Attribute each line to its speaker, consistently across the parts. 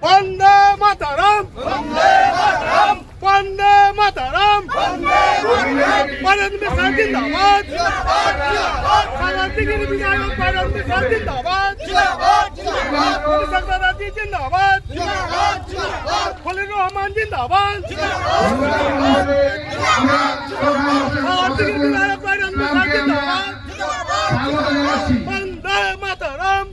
Speaker 1: বন্দে মাতরম, বন্দে মাতরম, Bharat mission জিন্দাবাদ, সাগরদিঘির বিধায়ক Bharat mission জিন্দাবাদ, সরদারাজি জিন্দাবাদ, খলিল রহমান জিন্দাবাদ, সাগরদিঘির বিধায়ক ভারত মিশন জিন্দাবাদ, বন্দে মাতরম।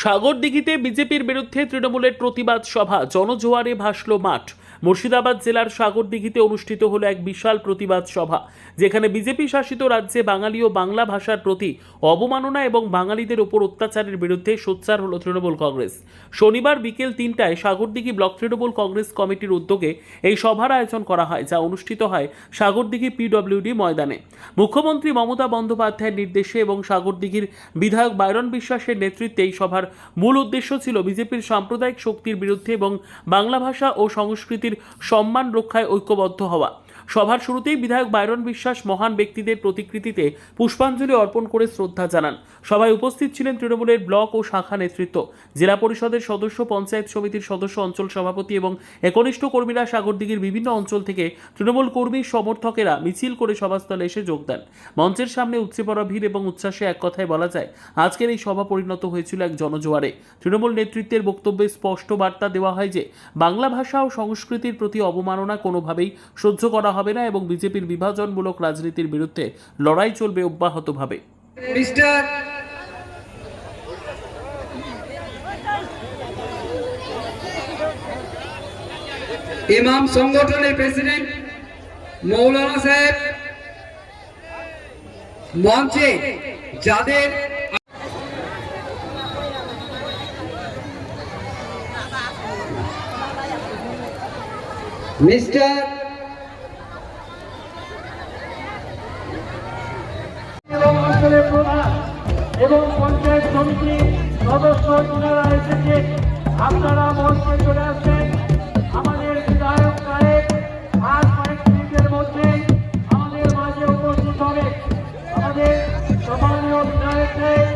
Speaker 2: সাগরদিঘিতে বিজেপির বিরুদ্ধে তৃণমূলের প্রতিবাদ সভা, জনজোয়ারে ভাসল মাঠ। মুর্শিদাবাদ জেলার সাগরদিঘিতে অনুষ্ঠিত হলো এক বিশাল প্রতিবাদ সভা, যেখানে বিজেপি শাসিত রাজ্যে বাঙালি ও বাংলা ভাষার প্রতি অবমাননা এবং বাঙালিদের ওপর অত্যাচারের বিরুদ্ধে সোচ্চার হল তৃণমূল কংগ্রেস। শনিবার বিকেল ৩টায় সাগরদিঘি ব্লক তৃণমূল কংগ্রেস কমিটির উদ্যোগে এই সভার আয়োজন করা হয়, যা অনুষ্ঠিত হয় সাগরদিঘি পিডব্লিউডি ময়দানে। মুখ্যমন্ত্রী মমতা বন্দ্যোপাধ্যায়ের নির্দেশে এবং সাগরদিঘির বিধায়ক বাইরন বিশ্বাসের নেতৃত্বে এই সভার মূল উদ্দেশ্য ছিল বিজেপির সাম্প্রদায়িক শক্তির বিরুদ্ধে এবং বাংলা ভাষা ও সংস্কৃতির সম্মান রক্ষায় ঐক্যবদ্ধ হওয়া। সভার শুরুতেই বিধায়ক বাইরন বিশ্বাস মহান ব্যক্তিদের প্রতিকৃতিতে পুষ্পাঞ্জলি অর্পণ করে শ্রদ্ধা জানান। সভায় উপস্থিত ছিলেন তৃণমূলের ব্লক ও শাখা নেতৃত্ব, জেলা পরিষদের সদস্য, পঞ্চায়েত সমিতির সদস্য, অঞ্চল সভাপতি এবং একনিষ্ঠ কর্মীরা। সাগরদিঘির বিভিন্ন অঞ্চল থেকে তৃণমূল কর্মী সমর্থকেরা মিছিল করে সভাস্থলে এসে যোগ দেন। মঞ্চের সামনে উপচে পড়া ভিড় এবং উচ্ছ্বাসে এক কথায় বলা যায় আজকের এই সভা পরিণত হয়েছিল এক জনজোয়ারে। তৃণমূল নেতৃত্বের বক্তব্যে স্পষ্ট বার্তা দেওয়া হয় যে বাংলা ভাষা ও সংস্কৃতির প্রতি অবমাননা কোনোভাবেই সহ্য করা হবে না এবং বিজেপির বিভাজনমূলক রাজনীতির বিরুদ্ধে লড়াই চলবে অব্যাহতভাবে।
Speaker 3: ইমাম সংগঠনের প্রেসিডেন্ট মৌলানা সাহেব মঞ্চে যাদের মিস্টার
Speaker 1: অঞ্চলের প্রধান এবং পঞ্চায়েত সমিতির সদস্য যারা এসেছে, আপনারা মঞ্চে চলে আসবেন। আমাদের বিধায়ক সাহেব আর কয়েক মিনিটের মধ্যে আমাদের মাঝে উপস্থিত হবে। আমাদের সম্মানীয় বিধায়ক সাহেব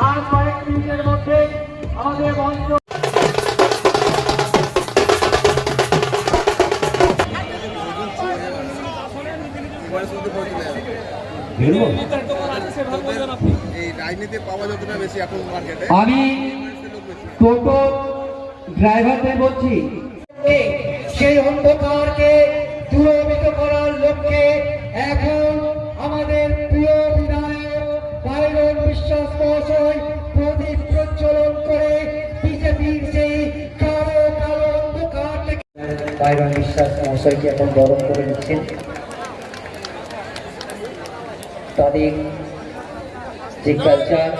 Speaker 1: আর কয়েক মিনিটের মধ্যে আমাদের মঞ্চ
Speaker 3: আমি টোটো ড্রাইভারদের বলছি, সেই অন্ধকারকে দূরীভূত করার লক্ষ্যে এখন আমাদের প্রিয় বিধায়ক বাইরন বিশ্বাস মহাশয় প্রদীপ প্রজ্বলন করে বিজেপির সেই কালো কালো অন্ধকার থেকে বাইরন বিশ্বাস মহাশয়কে এখন বরণ করে নিচ্ছেন। তাদের যে কালচার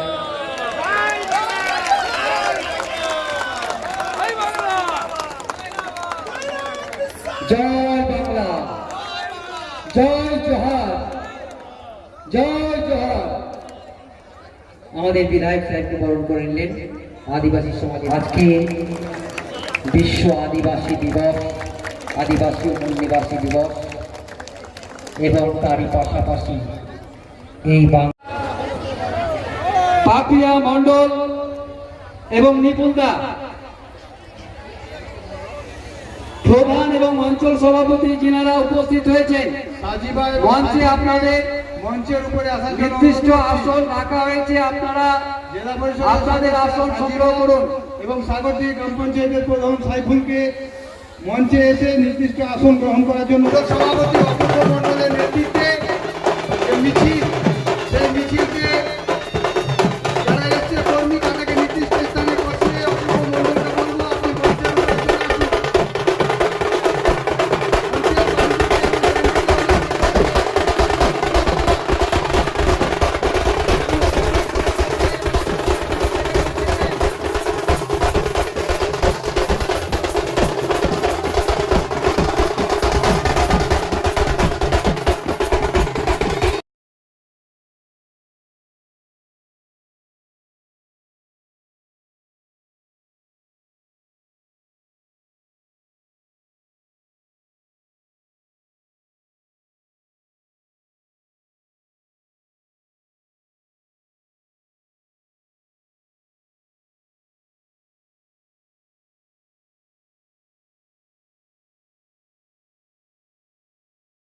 Speaker 3: জয় বাংলা, জয় জোহার, জয় জোহার। আমাদের বিধায়ক সাহেবকে বরণ করে নিলেন আদিবাসী সমাজ। আজকে বিশ্ব আদিবাসী দিবস, আদিবাসী ও নিবাসী দিবস এবং তারই পাশাপাশি এই পাপিয়া মন্ডল এবং নিপুলদা প্রধান এবং অঞ্চল সভাপতি যিনারা উপস্থিত হয়েছেন মঞ্চে, আপনাদের মঞ্চের উপরে নির্দিষ্ট আসন রাখা হয়েছে। আপনারা আপনাদের আসন সংগ্রহ করুন এবং সাগরদিঘি গ্রাম পঞ্চায়েতের প্রধান সাইফুলকে মঞ্চে এসে নির্দিষ্ট আসন গ্রহণ করার জন্য সভাপতি অপূর্ব মন্ডলের নেতৃত্বে মিছিল